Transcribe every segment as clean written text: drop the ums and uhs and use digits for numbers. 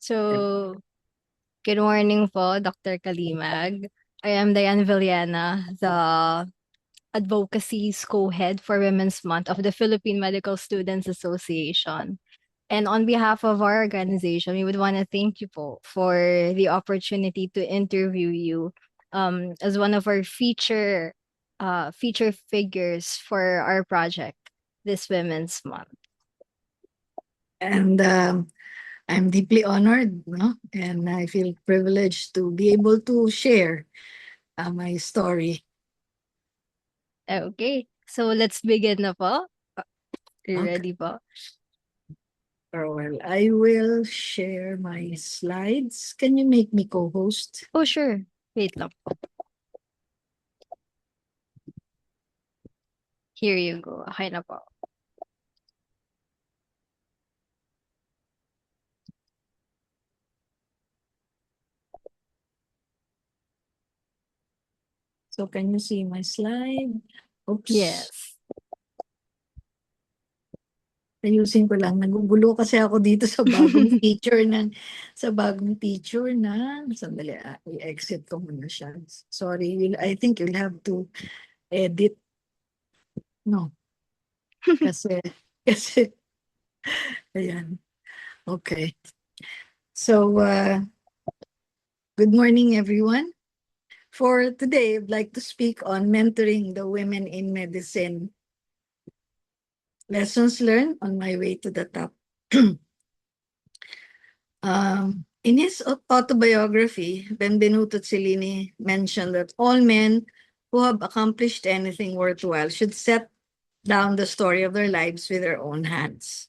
So, good morning po, Dr. Kalimag. I am Diane Villena, the Advocacy's co-head for Women's Month of the Philippine Medical Students Association. And on behalf of our organization, we would want to thank you po for the opportunity to interview you as one of our feature figures for our project this Women's Month. And I'm deeply honored, no? And I feel privileged to be able to share my story. Okay, so let's begin na po. You Okay. ready po? Well, I will share my slides. Can you make me co-host? Oh, sure. Wait lang po. Here you go. Okay na po. So can you see my slide? Oops. Yes. Ayusin ko lang. Nagugulo kasi ako dito sa bagong feature sandali, i-exit ko muna siya. Sorry, I think you'll have to edit. No, kasi, kasi, ayan. Okay. So, good morning, everyone. For today, I'd like to speak on mentoring the women in medicine. Lessons learned on my way to the top. In his autobiography, Benvenuto Cellini mentioned that all men who have accomplished anything worthwhile should set down the story of their lives with their own hands.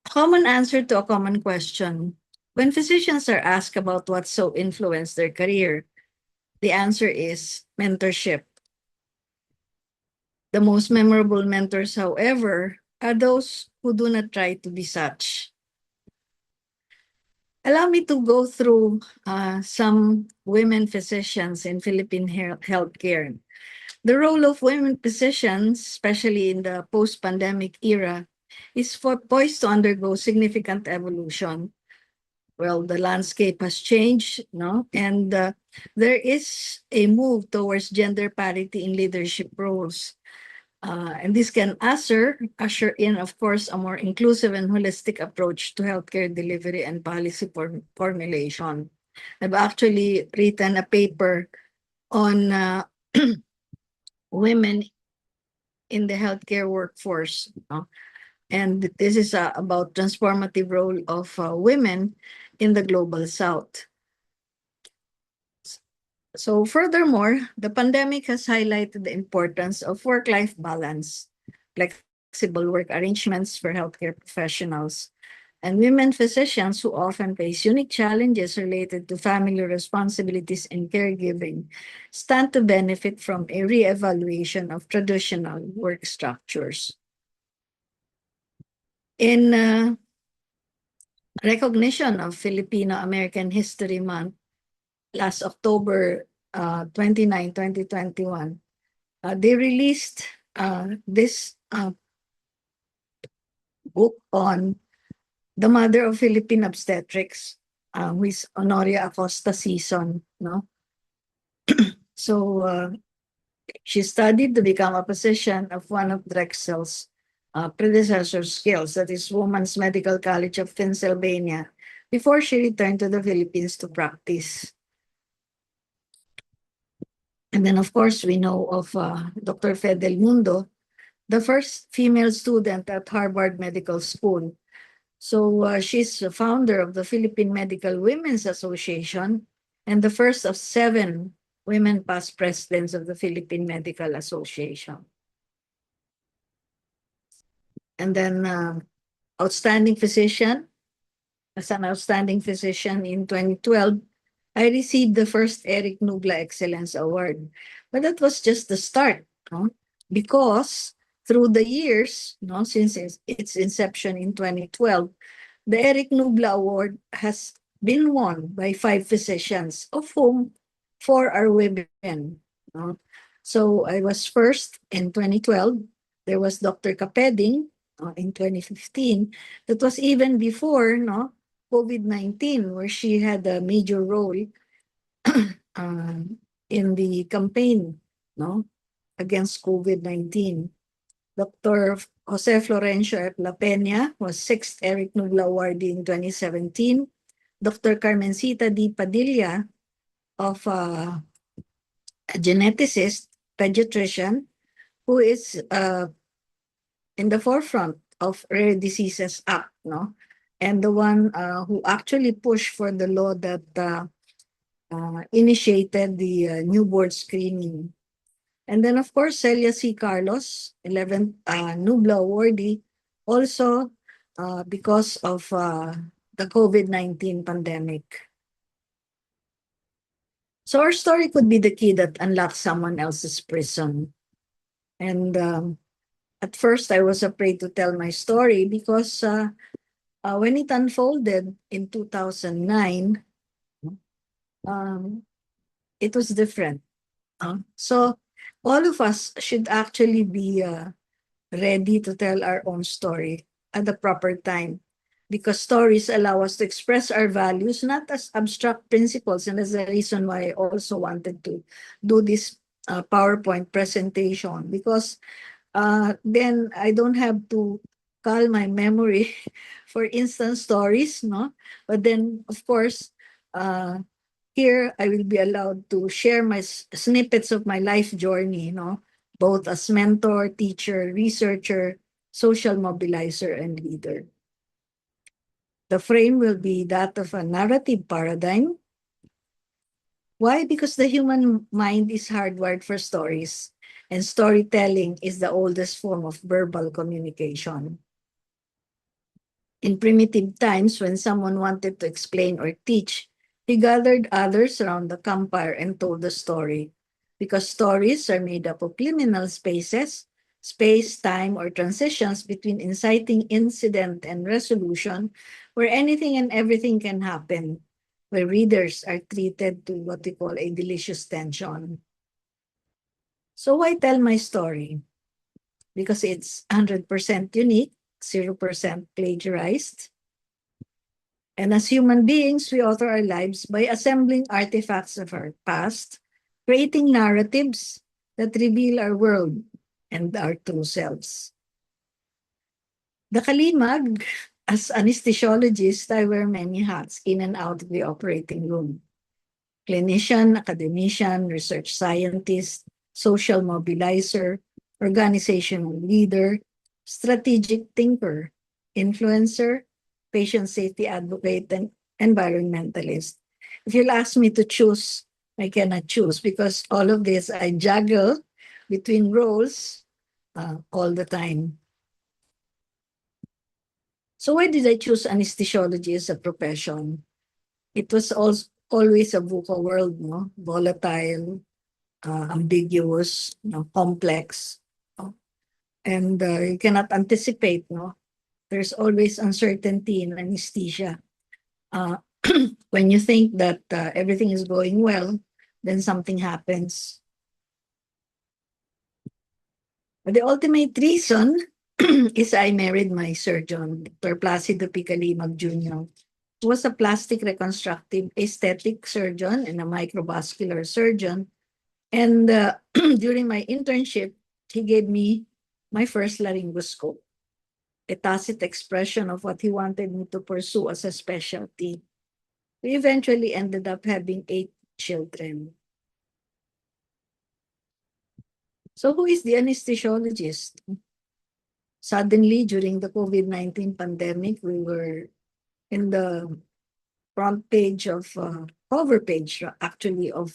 Common answer to a common question. When physicians are asked about what so influenced their career, the answer is mentorship. The most memorable mentors, however, are those who do not try to be such. Allow me to go through some women physicians in Philippine healthcare. The role of women physicians, especially in the post-pandemic era, is poised to undergo significant evolution. Well, the landscape has changed, no? And there is a move towards gender parity in leadership roles. And this can usher in, of course, a more inclusive and holistic approach to healthcare delivery and policy formulation. I've actually written a paper on women in the healthcare workforce. And this is about transformative role of women in the global south. So furthermore, the pandemic has highlighted the importance of work-life balance, flexible work arrangements for healthcare professionals, and women physicians who often face unique challenges related to family responsibilities and caregiving stand to benefit from a re-evaluation of traditional work structures. In recognition of Filipino-American History Month, last October 29, 2021, they released this book on the mother of Philippine obstetrics, who is Honoria Acosta Sison. No? So she studied to become a physician of one of Drexel's predecessor skills, that is Women's Medical College of Pennsylvania, before she returned to the Philippines to practice. And then, of course, we know of Dr. Fedel Mundo, the first female student at Harvard Medical School. So she's the founder of the Philippine Medical Women's Association and the first of 7 women past presidents of the Philippine Medical Association. And then outstanding physician, as an outstanding physician in 2012, I received the first Eric Nubla Excellence Award. But that was just the start, no? Because through the years, no, since its inception in 2012, the Eric Nubla Award has been won by 5 physicians, of whom 4 are women. No? So I was first in 2012. There was Dr. Kapeding, in 2015. That was even before COVID-19, where she had a major role in the campaign no, against COVID-19. Dr. Jose Florencio F. La Peña was 6th Eric Nubla Awardee in 2017. Dr. Carmencita D. Padilla of a geneticist, pediatrician, who is in the forefront of Rare Diseases Act, no? And the one who actually pushed for the law that initiated the newborn screening. And then, of course, Celia C. Carlos, 11th Nubla awardee, also because of the COVID-19 pandemic. So our story could be the key that unlocks someone else's prison. And at first, I was afraid to tell my story because when it unfolded in 2009, it was different. So all of us should actually be ready to tell our own story at the proper time, because stories allow us to express our values not as abstract principles. And that's the reason why I also wanted to do this PowerPoint presentation, because then I don't have to call my memory for instant stories, no? But then, of course, here I will be allowed to share my snippets of my life journey, both as mentor, teacher, researcher, social mobilizer, and leader. The frame will be that of a narrative paradigm. Why? Because the human mind is hardwired for stories, and storytelling is the oldest form of verbal communication. In primitive times, when someone wanted to explain or teach, he gathered others around the campfire and told the story. Because stories are made up of liminal spaces, space, time, or transitions between inciting incident and resolution, where anything and everything can happen, where readers are treated to what we call a delicious tension. So why tell my story? Because it's 100% unique, 0% plagiarized. And as human beings, we author our lives by assembling artifacts of our past, creating narratives that reveal our world and our true selves. The Kalimag, as anesthesiologist, I wear many hats in and out of the operating room. Clinician, academician, research scientist, social mobilizer, organizational leader, strategic thinker, influencer, patient safety advocate, and environmentalist. If you'll ask me to choose, I cannot choose, because all of this I juggle between roles all the time. So why did I choose anesthesiology as a profession? It was also always a VUCA world, no? Volatile, ambiguous, complex, and you cannot anticipate, no? There's always uncertainty in anesthesia. When you think that everything is going well, then something happens. But the ultimate reason is I married my surgeon, Dr. Placido Picalimag Jr., who was a plastic reconstructive aesthetic surgeon and a microvascular surgeon. And during my internship, he gave me my first laryngoscope, a tacit expression of what he wanted me to pursue as a specialty. We eventually ended up having 8 children. So who is the anesthesiologist? Suddenly, during the COVID-19 pandemic, we were in the front page of, cover page, actually, of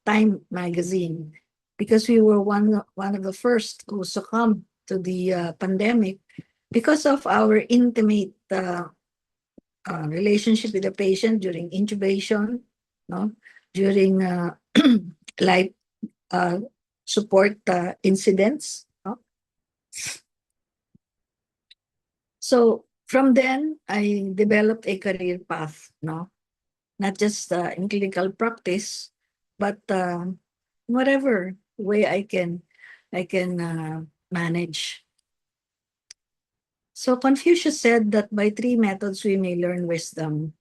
Time magazine, because we were one of the first who succumbed to the pandemic because of our intimate relationship with the patient during intubation, no, during life support incidents. No? So from then, I developed a career path, no, not just in clinical practice, but whatever way I can manage. So Confucius said that by three methods we may learn wisdom: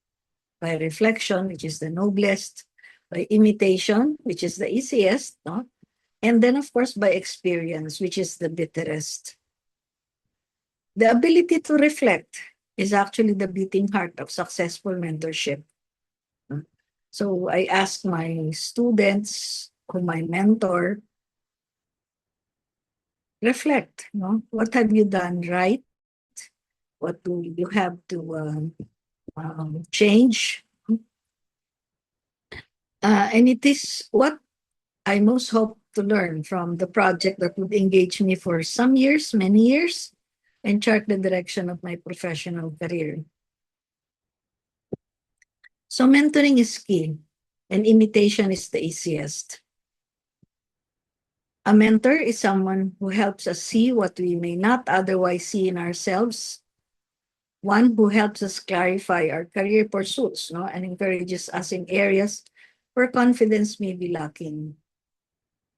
by reflection, which is the noblest; by imitation, which is the easiest, no? And then, of course, by experience, which is the bitterest. The ability to reflect is actually the beating heart of successful mentorship. So I ask my students, whom I mentor, reflect, no? What have you done right? What do you have to change? And it is what I most hope to learn from the project that would engage me for some years, many years, and chart the direction of my professional career. So mentoring is key, and imitation is the easiest. A mentor is someone who helps us see what we may not otherwise see in ourselves, one who helps us clarify our career pursuits, no, and encourages us in areas where confidence may be lacking.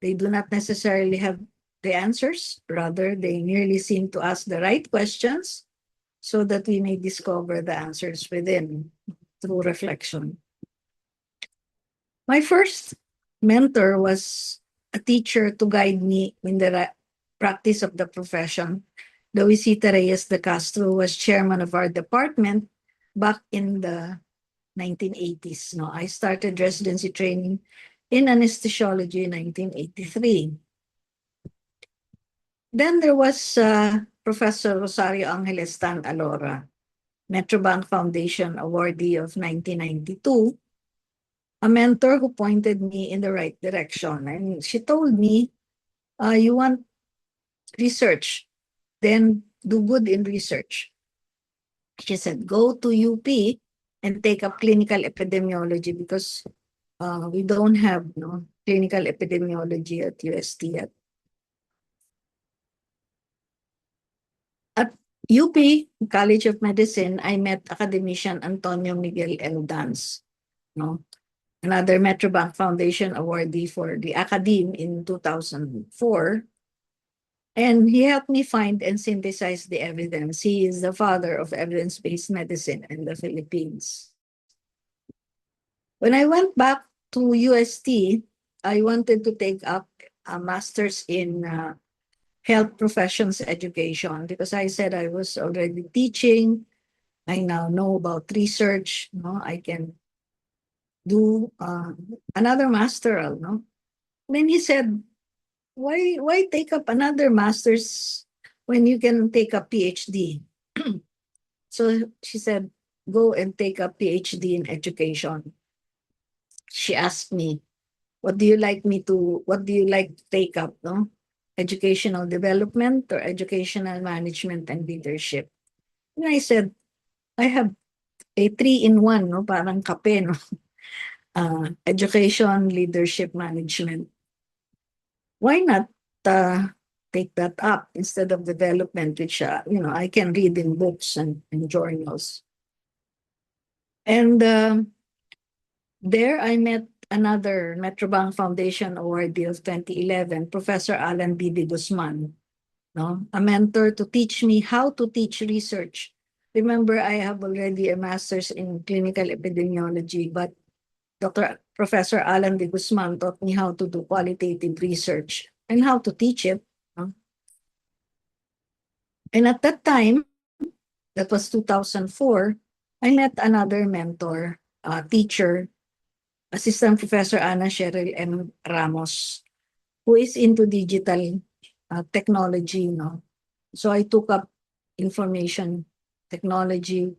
They do not necessarily have the answers, rather, they merely seem to ask the right questions so that we may discover the answers within through reflection. My first mentor was a teacher to guide me in the practice of the profession. Luisita Reyes de Castro was chairman of our department back in the 1980s. No, I started residency training in anesthesiology in 1983. Then there was Professor Rosario Angeles Tan Alora, Metrobank Foundation awardee of 1992, a mentor who pointed me in the right direction. And she told me, you want research, then do good in research. She said, go to UP and take up clinical epidemiology because we don't have clinical epidemiology at UST yet. At UP, College of Medicine, I met academician Antonio Miguel L. Danz, no? Another Metrobank Foundation awardee for the Academe in 2004. And he helped me find and synthesize the evidence. He is the father of evidence-based medicine in the Philippines. When I went back to UST, I wanted to take up a master's in health professions education because I said I was already teaching. I now know about research. No, I can do another masteral. No, then he said, why take up another master's when you can take a PhD? So she said, go and take a PhD in education. She asked me, what do you like to take up? No, educational development or educational management and leadership? And I said, I have a 3-in-1, no, parang kape, no? Education, leadership, management. Why not take that up instead of development, which I can read in books and journals. And there I met another Metrobank Foundation awardee of 2011, Professor Alan Bibi Guzman, no, a mentor to teach me how to teach research. Remember, I have already a master's in clinical epidemiology, but Professor Alan de Guzman taught me how to do qualitative research and how to teach it. No? And at that time, that was 2004, I met another mentor, teacher, Assistant Professor Ana Cheryl M. Ramos, who is into digital technology. No? So I took up information technology,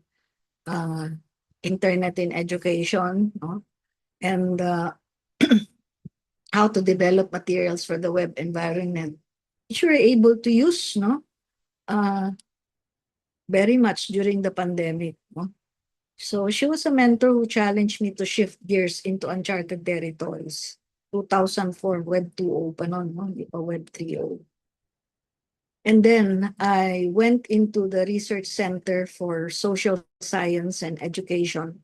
internet in education, no? And how to develop materials for the web environment, which we were able to use, no, very much during the pandemic. No? So she was a mentor who challenged me to shift gears into uncharted territories. 2004, Web 2.0 pa nun, no? Hindi pa Web 3.0. And then I went into the Research Center for Social Science and Education.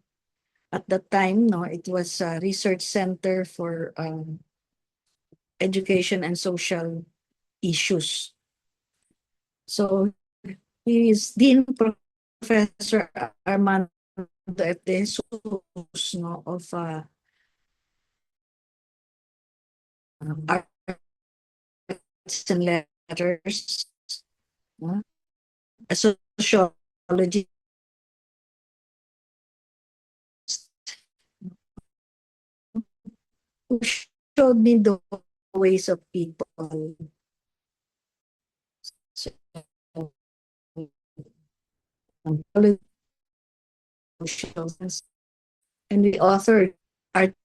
At that time, no, it was a research center for education and social issues. So He is Dean Professor Armando F. De Jesus, no, of Arts and Letters, no? A sociology, who showed me the ways of people. So, and the author art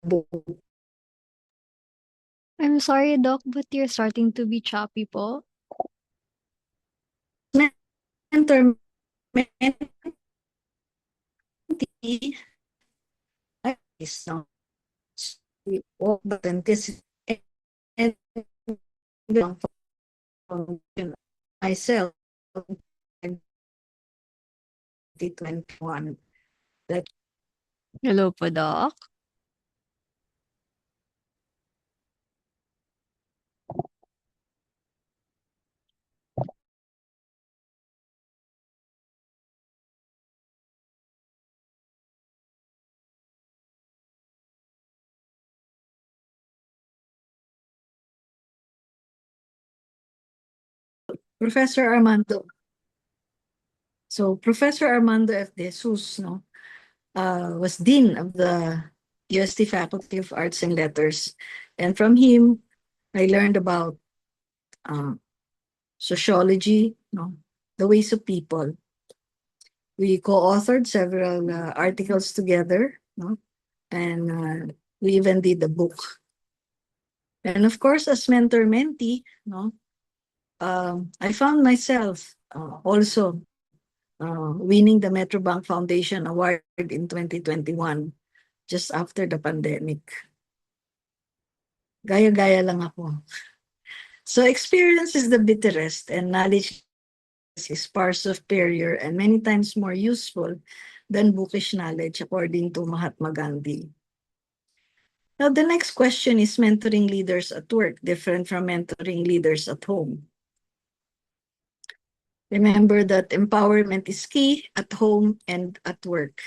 book. I'm sorry, Doc, but you're starting to be choppy po. Mentor mentee is not authenticity and myself in 2021 that Hello po, Doc. Professor Armando. So Professor Armando F. De Jesus, no, was Dean of the UST Faculty of Arts and Letters. And from him, I learned about sociology, no, the ways of people. We co-authored several articles together, no, and we even did a book. And of course, as mentor-mentee, no, I found myself also winning the Metrobank Foundation Award in 2021, just after the pandemic. Gaya-gaya lang ako. So experience is the bitterest and knowledge is far superior and many times more useful than bookish knowledge, according to Mahatma Gandhi. Now, the next question is mentoring leaders at work, different from mentoring leaders at home. Remember that empowerment is key at home and at work.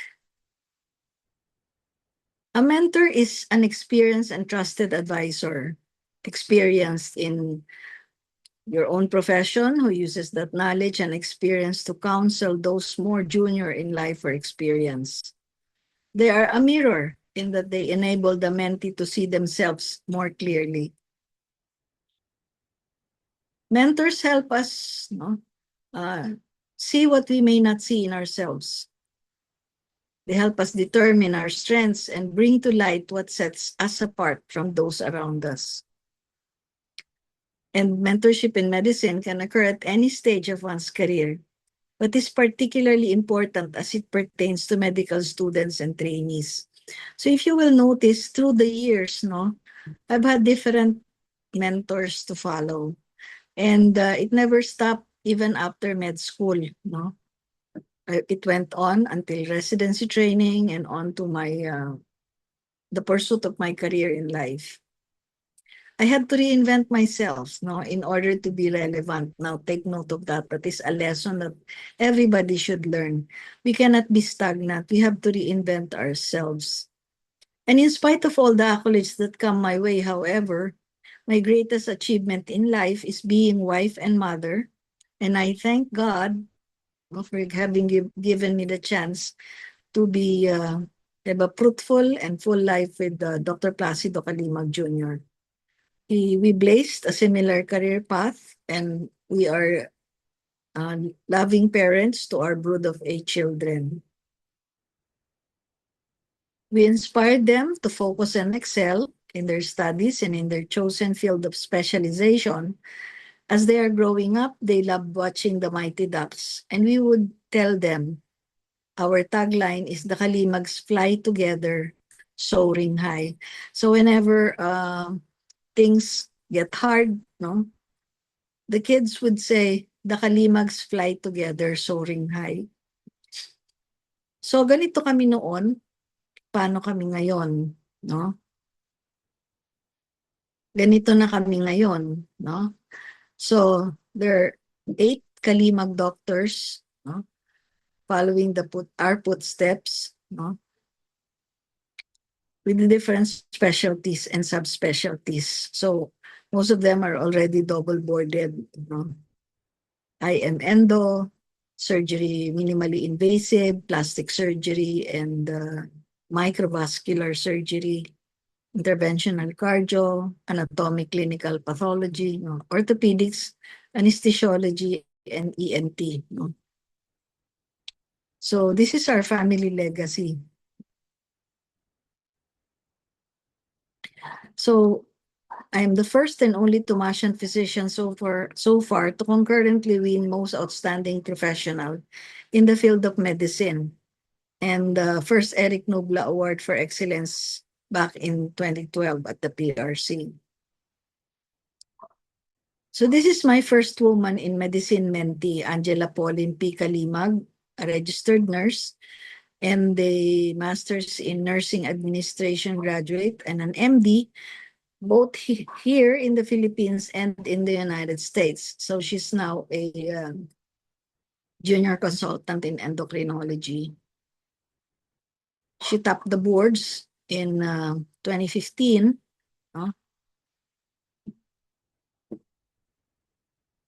A mentor is an experienced and trusted advisor, experienced in your own profession, who uses that knowledge and experience to counsel those more junior in life or experience. They are a mirror in that they enable the mentee to see themselves more clearly. Mentors help us, no, see what we may not see in ourselves. They help us determine our strengths and bring to light what sets us apart from those around us. And mentorship in medicine can occur at any stage of one's career, but is particularly important as it pertains to medical students and trainees. So if you will notice through the years, no, I've had different mentors to follow, and it never stopped even after med school, no. It went on until residency training and on to my the pursuit of my career in life. I had to reinvent myself, no, in order to be relevant. Now, take note of that. That is a lesson that everybody should learn. We cannot be stagnant. We have to reinvent ourselves. And in spite of all the accolades that come my way, however, my greatest achievement in life is being wife and mother. And I thank God for having given me the chance to be have a fruitful and full life with Dr. Placido Calimag Jr. We blazed a similar career path, and we are loving parents to our brood of 8 children. We inspired them to focus and excel in their studies and in their chosen field of specialization. As they are growing up, they love watching the Mighty Ducks, and we would tell them our tagline is the Kalimags fly together, soaring high. So whenever things get hard, no, the kids would say, the Kalimags fly together, soaring high. So ganito kami noon, paano kami ngayon, no? Ganito na kami ngayon, no? So there are 8 Kalimag doctors, no? Following our footsteps, no? With the different specialties and subspecialties. So most of them are already double boarded, no? IM endo, surgery minimally invasive, plastic surgery, and microvascular surgery, interventional cardio, anatomic clinical pathology, no? Orthopedics, anesthesiology, and ENT. No? So this is our family legacy. So I am the first and only Tomasian physician so far to concurrently win most outstanding professional in the field of medicine, and the first Eric Nobla Award for Excellence back in 2012 at the PRC. So this is my first woman in medicine mentee, Angela Pauline P. Kalimag, a registered nurse, and a master's in nursing administration graduate and an MD, both here in the Philippines and in the United States. So she's now a junior consultant in endocrinology. She topped the boards in 2015.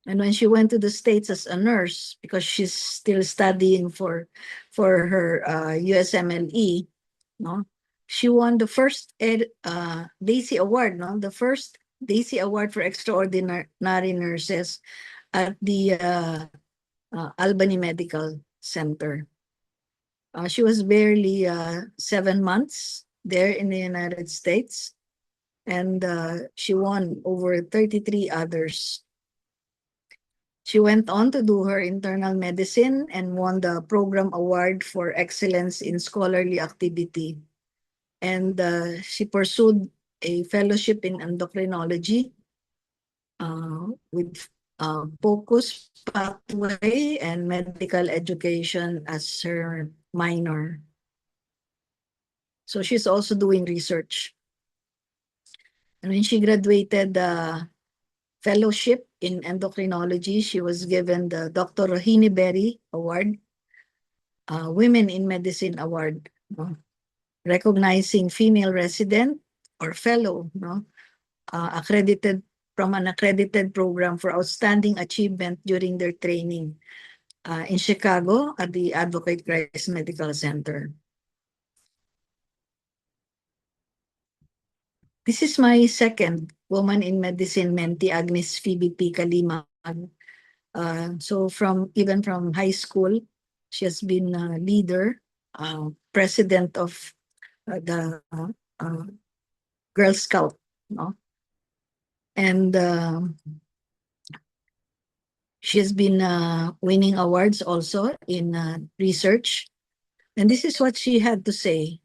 And when she went to the States as a nurse, because she's still studying for her USMLE, no, she won the first Daisy Award, no, the first Daisy Award for Extraordinary Nurses at the Albany Medical Center. She was barely 7 months there in the United States, and she won over 33 others. She went on to do her internal medicine and won the program award for excellence in scholarly activity. And she pursued a fellowship in endocrinology with focus pathway and medical education as her minor. So she's also doing research. And when she graduated fellowship in endocrinology, she was given the Dr. Rohini Berry Award, Women in Medicine Award, no? Recognizing female resident or fellow, no? Accredited from an accredited program for outstanding achievement during their training in Chicago at the Advocate Christ Medical Center. This is my second woman in medicine mentee, Agnes Phoebe P. Kalimag. So even from high school, she has been a leader, president of the Girl Scout, no? And she has been winning awards also in research. And this is what she had to say.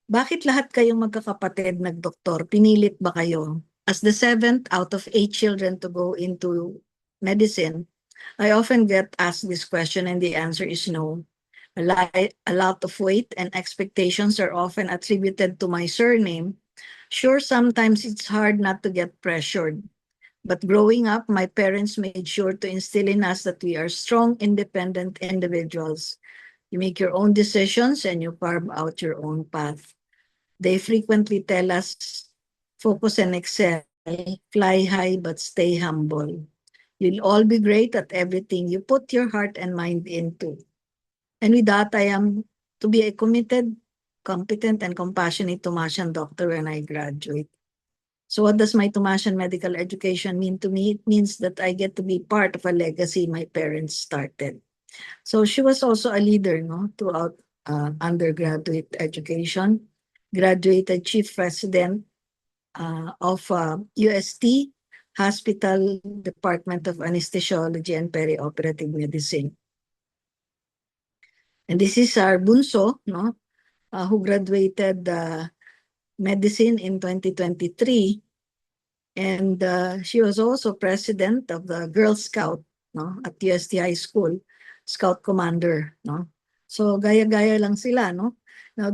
Bakit lahat kayong magkakapatid nagdoktor? Pinilit ba kayo? As the 7th out of 8 children to go into medicine, I often get asked this question and the answer is no. A lot of weight and expectations are often attributed to my surname. Sure, sometimes it's hard not to get pressured. But growing up, my parents made sure to instill in us that we are strong, independent individuals. You make your own decisions and you carve out your own path. They frequently tell us, focus and excel, fly high but stay humble. You'll all be great at everything you put your heart and mind into. And with that, I am to be a committed, competent, and compassionate Tomasian doctor when I graduate. So what does my Tomasian medical education mean to me? It means that I get to be part of a legacy my parents started. So she was also a leader, no, throughout undergraduate education, graduated chief president of UST Hospital Department of Anesthesiology and Perioperative Medicine. And this is our bunso, no, who graduated medicine in 2023. And she was also president of the Girl Scout, no, at UST High School, Scout Commander, no. So gaya-gaya lang sila, no. Now,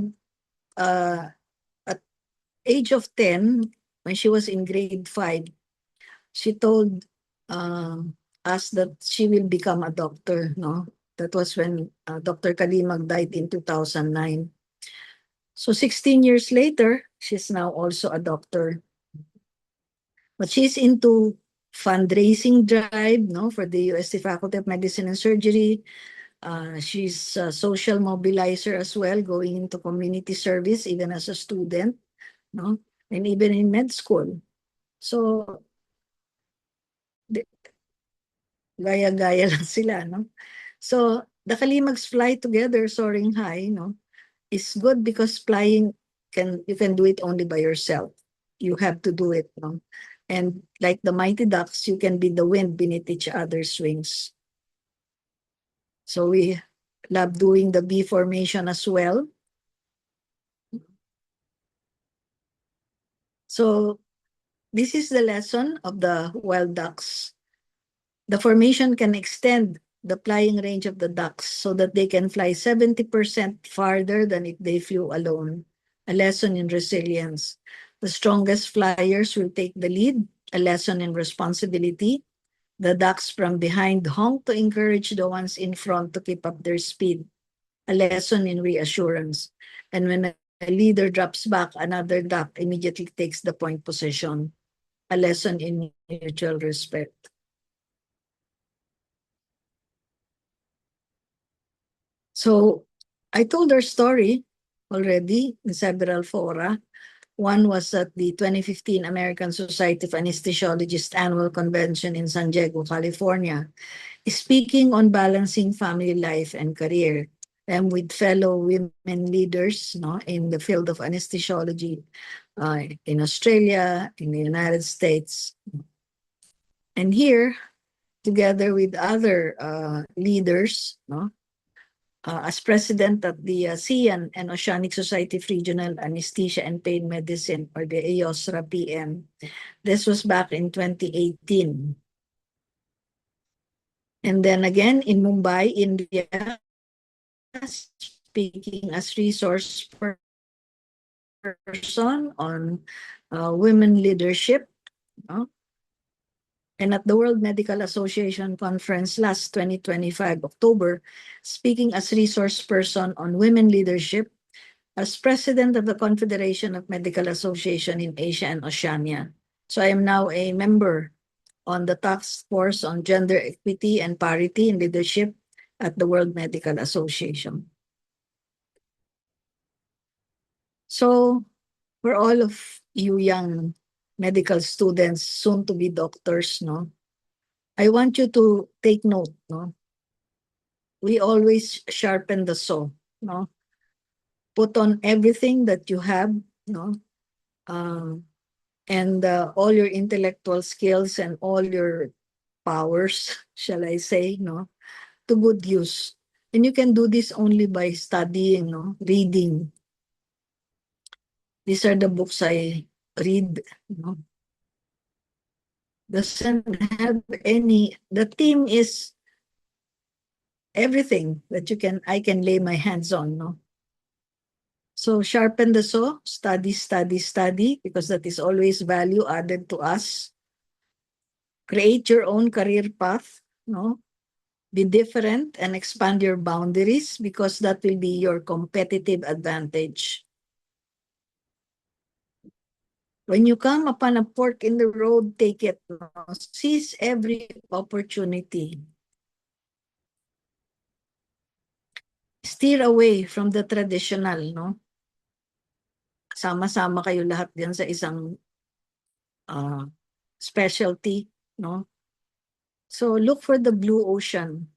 at age of 10, when she was in grade 5, she told us that she will become a doctor, no? That was when Dr. Kalimag died in 2009. So 16 years later, she's now also a doctor. But she's into fundraising drive, no, for the UST Faculty of Medicine and Surgery. She's a social mobilizer as well, going into community service even as a student, no, and even in med school. So gaya-gaya lang sila, no? So the Kalimags fly together, soaring high, no, is good because flying you can do it only by yourself. You have to do it, no? And like the mighty ducks, you can be the wind beneath each other's wings. So we love doing the bee formation as well. So this is the lesson of the wild ducks. The formation can extend the flying range of the ducks so that they can fly 70% farther than if they flew alone. A lesson in resilience. The strongest flyers will take the lead, a lesson in responsibility. The ducks from behind honk to encourage the ones in front to keep up their speed, a lesson in reassurance. And when a leader drops back, another duck immediately takes the point position, a lesson in mutual respect. So I told her story already in several fora. One was at the 2015 American Society of Anesthesiologists Annual Convention in San Diego, California, speaking on balancing family life and career, and with fellow women leaders, no, in the field of anesthesiology in Australia, in the United States. And here, together with other leaders, no, as president of the ASEAN and Oceanic Society of Regional Anesthesia and Pain Medicine, or the AOSRA PM. This was back in 2018. And then again in Mumbai, India, speaking as resource person on women leadership. And at the World Medical Association conference last 2025 October, speaking as resource person on women leadership, as president of the Confederation of Medical Association in Asia and Oceania. So I am now a member on the task force on gender equity and parity in leadership at the World Medical Association. So for all of you young medical students, soon to be doctors, no, I want you to take note, no. We always sharpen the saw, no. Put on everything that you have, no, and all your intellectual skills and all your powers, shall I say, no, to good use. And you can do this only by studying, no, reading. These are the books I read, no. Doesn't have any, the theme is everything that I can lay my hands on, no. So sharpen the saw, study, study, study, because that is always value added to us. Create your own career path, no. Be different and expand your boundaries because that will be your competitive advantage. When you come upon a fork in the road, take it, no. Seize every opportunity. Steer away from the traditional, no. Sama-sama kayo lahat diyan sa isang specialty, no. So look for the blue ocean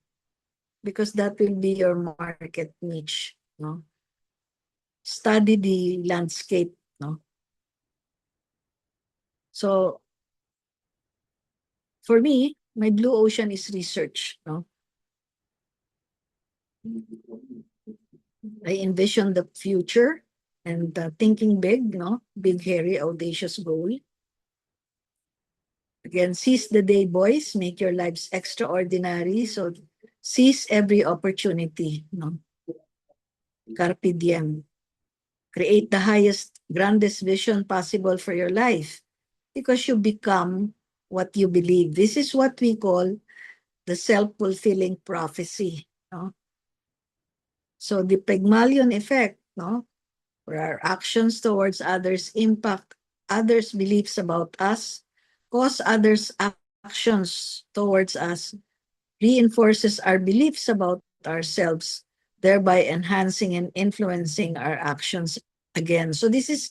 because that will be your market niche, no. Study the landscape, no. So for me, my blue ocean is research, no. I envision the future and thinking big, no, big, hairy, audacious goal. Again, seize the day, boys. Make your lives extraordinary. So seize every opportunity, no. Carpe diem. Create the highest, grandest vision possible for your life because you become what you believe. This is what we call the self-fulfilling prophecy. No? So the Pygmalion effect, no, where our actions towards others impact others' beliefs about us, cause others' actions towards us, reinforces our beliefs about ourselves, thereby enhancing and influencing our actions again. So this is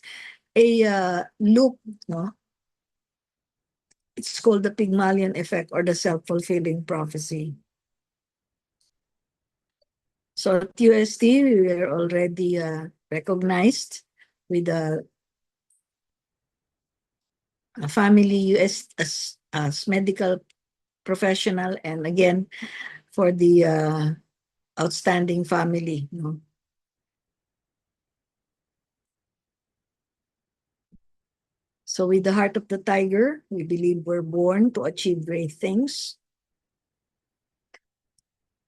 a loop, no? It's called the Pygmalion effect or the self-fulfilling prophecy. So at UST, we were already recognized with a family US as medical professional, and again for the outstanding family. No? So with the heart of the tiger, we believe we're born to achieve great things.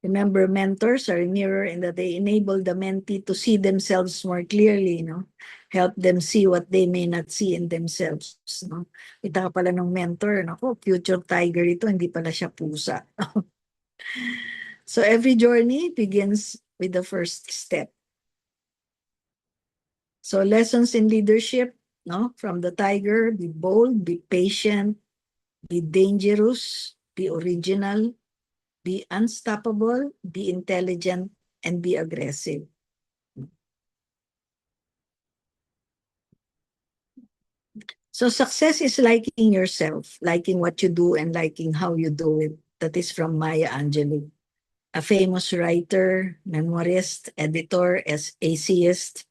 Remember, mentors are a mirror in that they enable the mentee to see themselves more clearly, no? Help them see what they may not see in themselves, no? Kita ka pala ng mentor, nako, future tiger ito, hindi pala siya pusa. So every journey begins with the first step. So lessons in leadership, no? From the tiger: be bold, be patient, be dangerous, be original, be unstoppable, be intelligent, and be aggressive. So success is liking yourself, liking what you do and liking how you do it. That is from Maya Angelou, a famous writer, memoirist, editor, essayist,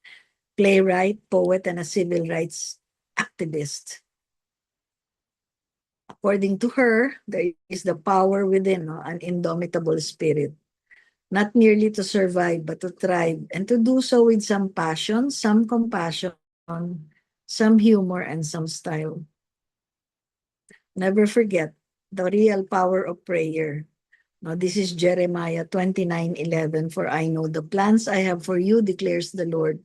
playwright, poet, and a civil rights activist. According to her, there is the power within, no? An indomitable spirit, not merely to survive, but to thrive, and to do so with some passion, some compassion, some humor, and some style. Never forget the real power of prayer. Now, this is Jeremiah 29:11. For I know the plans I have for you, declares the Lord.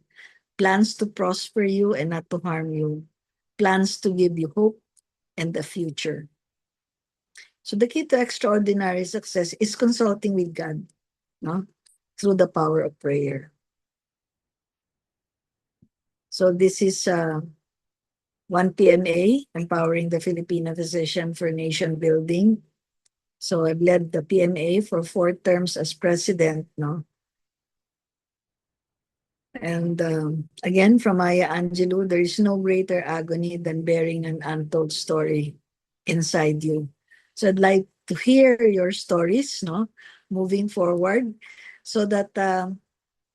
Plans to prosper you and not to harm you. Plans to give you hope and the future. So the key to extraordinary success is consulting with God, no? Through the power of prayer. So this is 1PMA, Empowering the Filipino Physician for Nation Building. So I've led the PMA for 4 terms as president, no? And again, from Maya Angelou, there is no greater agony than bearing an untold story inside you. So I'd like to hear your stories, no, moving forward, so that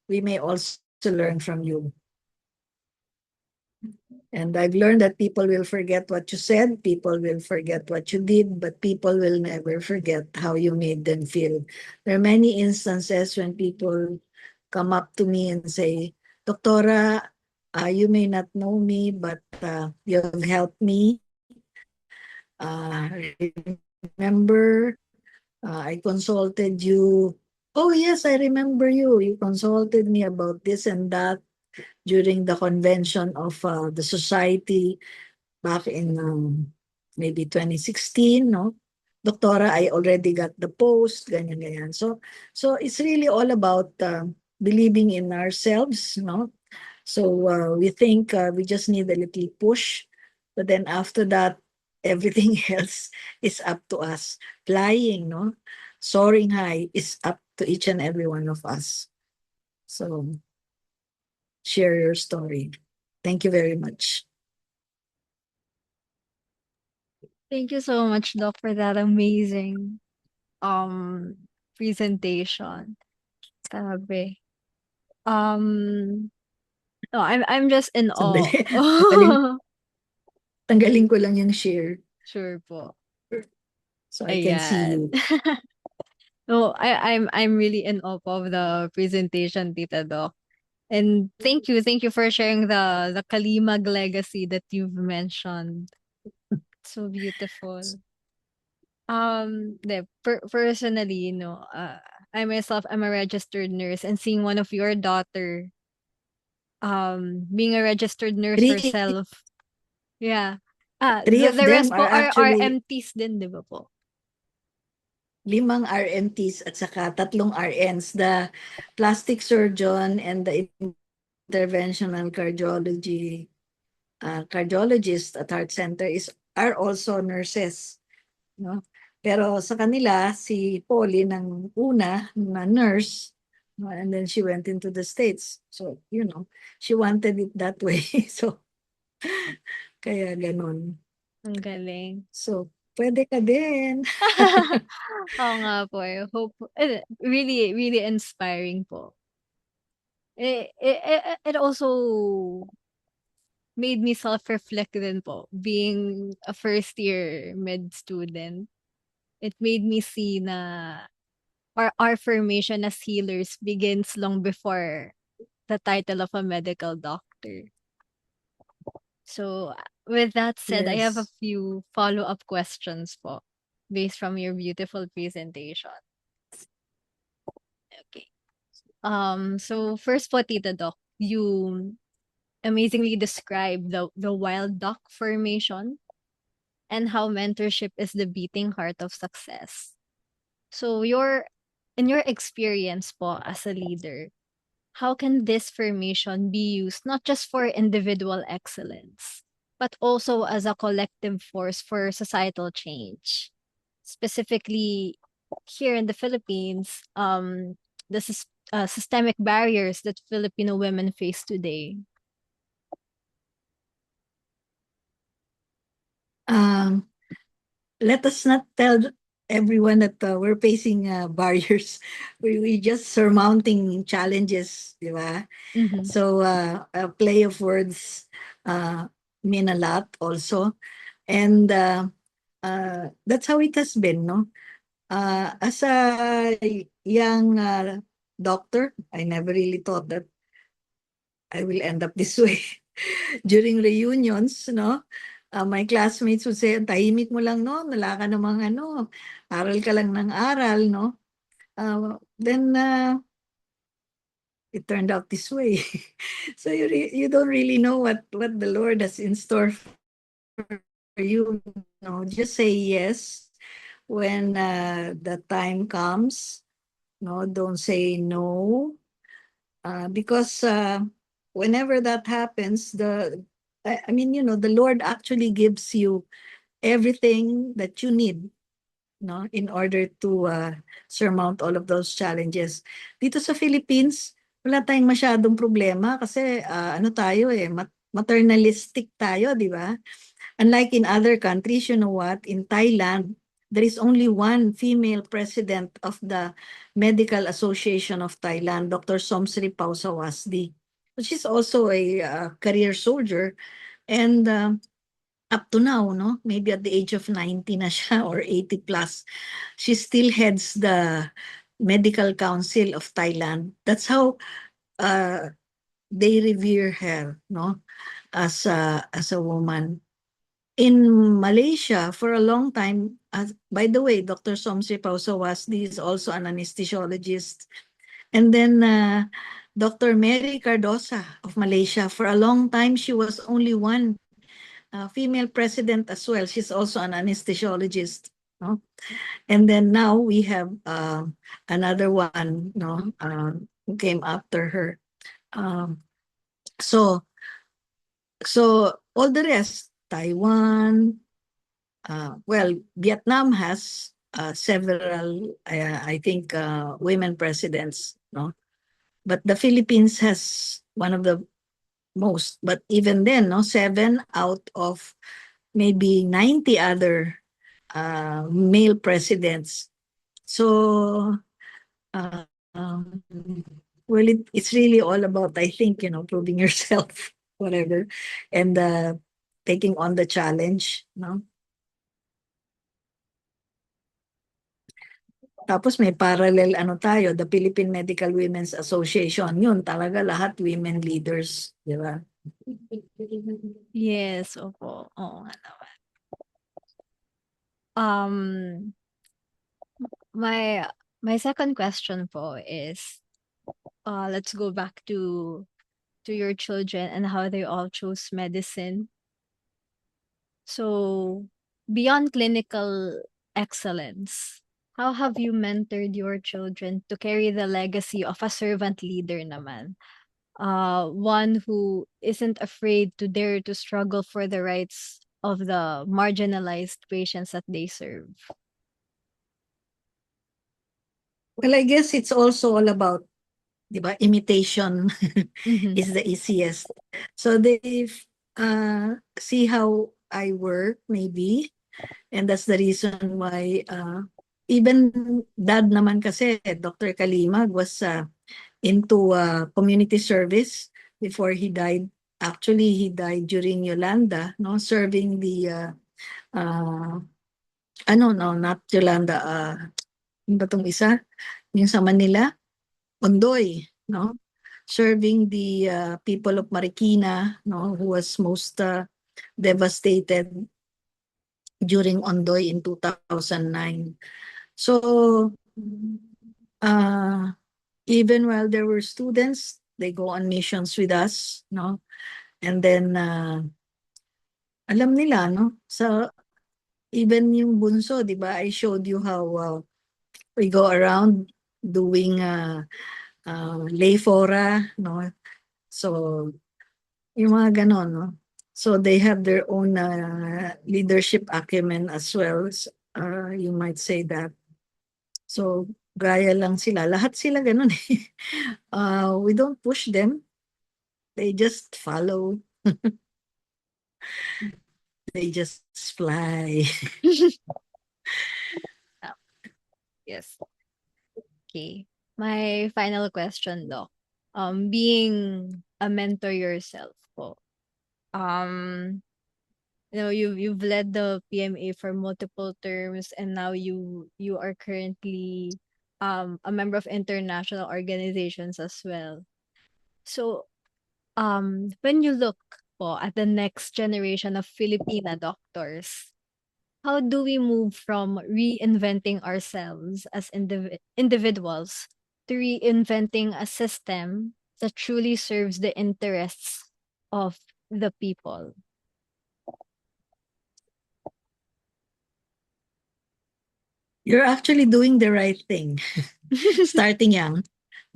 we may also learn from you. And I've learned that people will forget what you said, people will forget what you did, but people will never forget how you made them feel. There are many instances when people come up to me and say, Doctora, you may not know me, but you have helped me. Uh, remember, I consulted you. Oh, yes, I remember you. You consulted me about this and that during the convention of the society back in maybe 2016, no? Doctora, I already got the post, ganyan, ganyan. So it's really all about believing in ourselves, no? So we think we just need a little push, but then after that, everything else is up to us. Flying, no? Soaring high is up to each and every one of us. So share your story. Thank you very much. Thank you so much, Doc, for that amazing um presentation. Sabi. No, I'm just in Sandali. awe. Tanggalin ko lang yung share Sure po. so I can see Ayan. you. No, I'm really in awe of the presentation, Tita Doc. And thank you for sharing the Kalimag legacy that you've mentioned. So beautiful. Personally, I myself am a registered nurse, and seeing one of your daughter being a registered nurse Three, herself. Yeah. three of The them rest are po are actually, MTs din, 'di ba po? 5 RNTs at saka 3 RNs, the plastic surgeon and the interventional cardiologist at Heart Center are also nurses, no? Pero sa kanila, si Polly ng una na nurse, no? And then she went into the States. So, she wanted it that way. So, kaya ganun. Ang galing. So, pwede ka din. Oo nga po eh. Really, really inspiring po. It also made me self-reflect din po, being a first year med student. It made me see na our formation as healers begins long before the title of a medical doctor. So, with that said, I have a Yes. few follow-up questions po based from your beautiful presentation. Okay. So first po, Tita Doc, you amazingly described the wild duck formation and how mentorship is the beating heart of success. So in your experience po as a leader, how can this formation be used not just for individual excellence, but also as a collective force for societal change? Specifically, here in the Philippines, systemic barriers that Filipino women face today. Let us not tell everyone that we're facing barriers. We just surmounting challenges, di ba? Mhm. So a play of words uh, mean a lot also. And that's how it has been, no? As a young doctor, I never really thought that I will end up this way. During reunions, no? My classmates would say, tahimik mo lang, no? Wala ka namang ano, aral ka lang ng aral, no? Then it turned out this way. So you don't really know what the Lord has in store for you. No, just say yes when the time comes. No, don't say no. Because whenever that happens, I mean, the Lord actually gives you everything that you need, no, in order to surmount all of those challenges. Dito sa Philippines, wala tayong masyadong problema kasi ano tayo maternalistic tayo, di ba? Unlike in other countries, you know what? In Thailand, there is only one female president of the Medical Association of Thailand, Dr. Somsri Pausawasdi. She's also a career soldier, and up to now, no, maybe at the age of 90 na siya or 80 plus, she still heads the Medical Council of Thailand. That's how they revere her, no, as a woman. In Malaysia, for a long time, by the way, Dr. Somsi Pausawasdi is also an anesthesiologist. And then Dr. Mary Cardosa of Malaysia, for a long time, she was only one female president as well. She's also an anesthesiologist. No? And then now we have another one, no, who came after her. Um, so all the rest, Taiwan, well, Vietnam has several, I think, women presidents, no? But the Philippines has one of the most. But even then, no, 7 out of maybe 90 other male presidents. So, uh, um, well, it's really all about, I think, proving yourself, whatever, and taking on the challenge, no? Tapos may parallel ano tayo, the Philippine Medical Women's Association. Yun, talaga lahat women leaders, di ba? Yes, opo. Oo nga naman. Um, my my second question po is, let's go back to your children and how they all chose medicine. So, beyond clinical excellence, how have you mentored your children to carry the legacy of a servant leader naman? One who isn't afraid to dare to struggle for the rights of the marginalized patients that they serve. Well, I guess it's also all about, di ba, imitation Mhm. is the easiest. So they see how I work maybe, and that's the reason why even dad naman kasi, Dr. Kalimag was into community service before he died. Actually, he died during Yolanda, no, serving the uh, ano, no, not Yolanda, yung ba tong isa? Yung sa Manila, Ondoy, no? Serving the people of Marikina, no, who was most devastated during Ondoy in 2009. So, uh, even while there were students, they go on missions with us, no? And then, alam nila, no? So, even yung bunso, di ba, I showed you how we go around doing lay fora, no? So, yung mga ganon, no? So, they have their own leadership acumen as well. You might say that. So, gaya lang sila. Lahat sila ganun eh. We don't push them. They just follow. They just fly. Ah, yes. Okay. My final question, Doc. Being a mentor yourself po, um, you've led the PMA for multiple terms, and now you are currently a member of international organizations as well. So, when you look po at the next generation of Filipina doctors, how do we move from reinventing ourselves as individuals to reinventing a system that truly serves the interests of the people? You're actually doing the right thing. Starting young,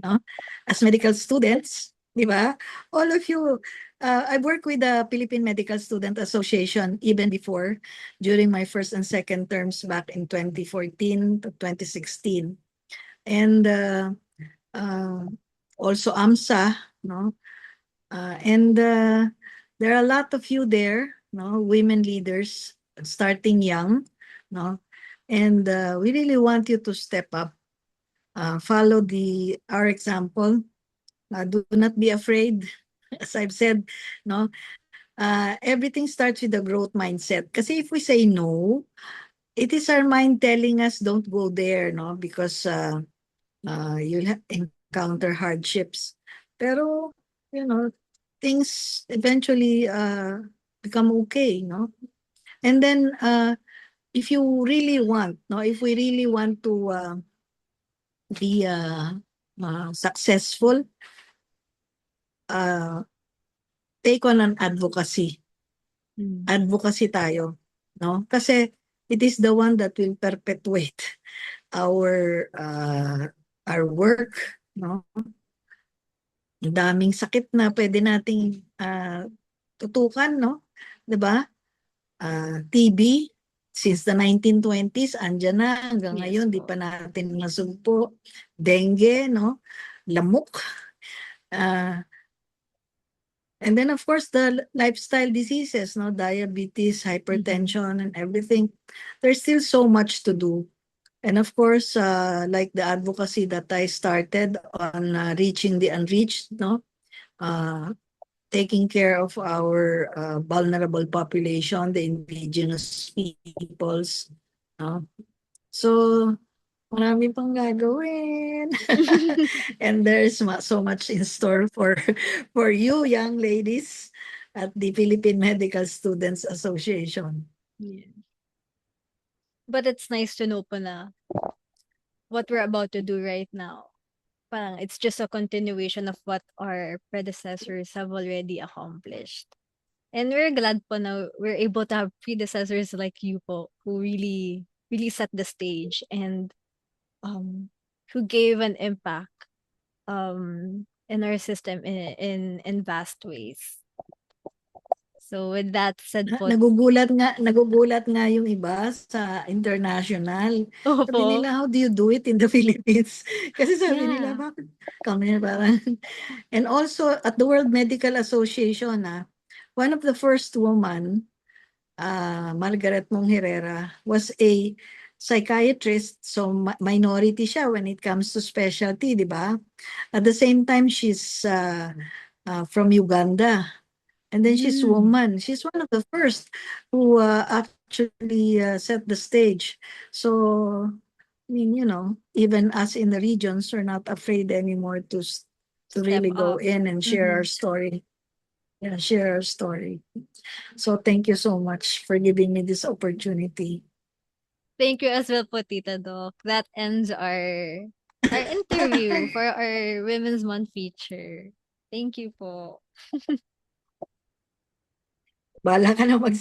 no? As medical students, di ba? All of you, I worked with the Philippine Medical Student Association even before, during my first and second terms back in 2014 to 2016. And uh, also AMSA, no? And there are a lot of you there, no, women leaders starting young, no, and we really want you to step up, follow our example. Do not be afraid. As I've said, no, everything starts with a growth mindset. Kasi if we say no, it is our mind telling us don't go there, no, because you'll encounter hardships. Pero, you know, things eventually become okay, no? And then, if you really want, no, if we really want to be successful, uh, take on an advocacy. Mm. Advocacy tayo, no? Kasi it is the one that will perpetuate our work, no? Ang daming sakit na pwede nating tutukan, no? 'Di ba? TB, since the 1920s, andyan na. Hanggang Yes ngayon, di po. pa natin nasugpo. Dengue, no? Lamok. Uh, and then, of course, the lifestyle diseases, no? Diabetes, Mhm. hypertension, and everything. There's still so much to do. And of course, like the advocacy that I started on reaching the unreached, no? Uh, taking care of our vulnerable population, the indigenous peoples. No? So, marami pang gagawin. And there's so much in store for you, young ladies, at the Philippine Medical Students Association. Yeah. But it's nice to know po na what we're about to do right now. Parang it's just a continuation of what our predecessors have already accomplished. And we're glad po na we're able to have predecessors like you po who really set the stage and who gave an impact in our system in vast ways. So with that said po, Nagugulat nga yung iba sa international. Sabi opo, nila, how do you do it in the Philippines? Kasi sabi nila, yeah, bakit kami parang... And also at the World Medical Association, one of the first woman, Margaret Mong Herrera, was a psychiatrist. So minority siya when it comes to specialty, di ba? At the same time, she's from Uganda. And then she's mm, woman. She's one of the first who actually set the stage. So, I mean, even us in the regions, we're not afraid anymore to step really go up. in and share our Mhm. story. Yeah, share our story. So thank you so much for giving me this opportunity. Thank you as well po, Tita Doc. That ends our interview for our Women's Month feature. Thank you po. Bahala ka na